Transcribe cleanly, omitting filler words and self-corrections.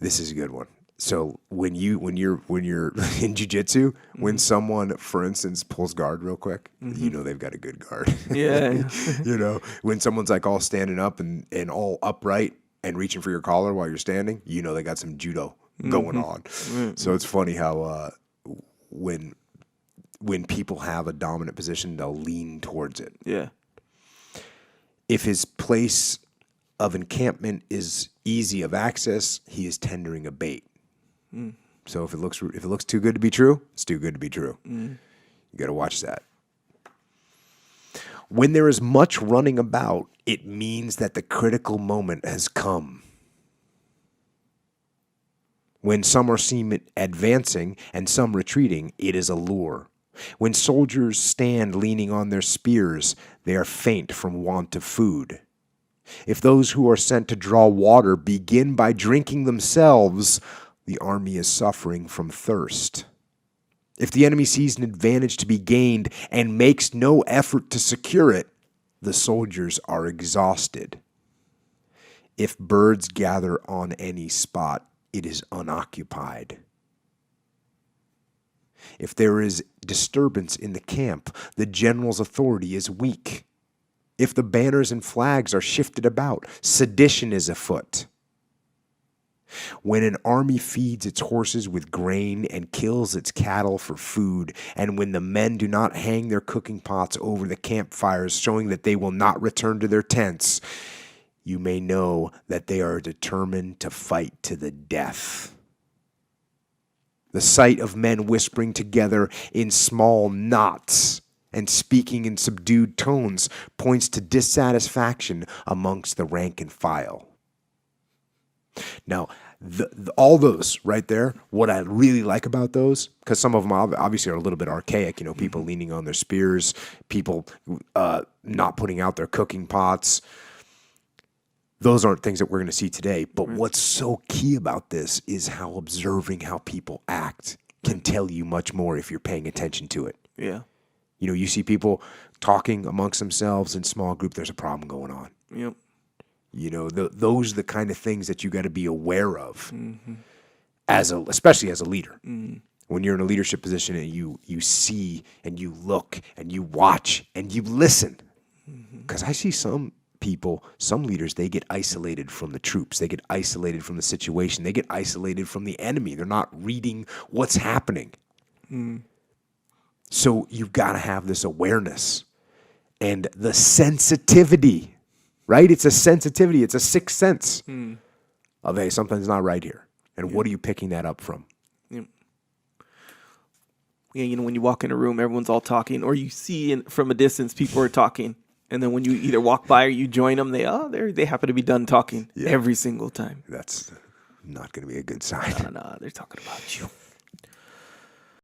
This is a good one. So when you're in jiu-jitsu, when someone, for instance, pulls guard real quick, you know they've got a good guard. Yeah. You know, when someone's like all standing up and all upright and reaching for your collar while you're standing, you know they got some judo going on. So it's funny how when people have a dominant position, they'll lean towards it. Yeah. If his place of encampment is easy of access, he is tendering a bait. So if it looks too good to be true, it's too good to be true. You got to watch that. When there is much running about, it means that the critical moment has come. When some are seen advancing and some retreating, it is a lure. When soldiers stand leaning on their spears, they are faint from want of food. If those who are sent to draw water begin by drinking themselves, the army is suffering from thirst. If the enemy sees an advantage to be gained and makes no effort to secure it, the soldiers are exhausted. If birds gather on any spot, it is unoccupied. If there is disturbance in the camp, the general's authority is weak. If the banners and flags are shifted about, sedition is afoot. When an army feeds its horses with grain and kills its cattle for food, and when the men do not hang their cooking pots over the campfires, showing that they will not return to their tents, you may know that they are determined to fight to the death. The sight of men whispering together in small knots and speaking in subdued tones points to dissatisfaction amongst the rank and file. Now, all those right there, what I really like about those, because some of them obviously are a little bit archaic, you know, people leaning on their spears, people not putting out their cooking pots. Those aren't things that we're going to see today. But what's so key about this is how observing how people act can tell you much more if you're paying attention to it. Yeah. You know, you see people talking amongst themselves in small group, there's a problem going on. Yep. You know, those are the kind of things that you got to be aware of, especially as a leader. When you're in a leadership position and you see and you look and you watch and you listen. Because I see some people, some leaders, they get isolated from the troops. They get isolated from the situation. They get isolated from the enemy. They're not reading what's happening. So you've got to have this awareness and the sensitivity. Right? It's a sensitivity. It's a sixth sense of, hey, something's not right here. And what are you picking that up from? Yeah, you know, when you walk in a room, everyone's all talking, or you see from a distance people are talking, and then when you either walk by or you join them, they happen to be done talking every single time. That's not going to be a good sign. No, they're talking about you.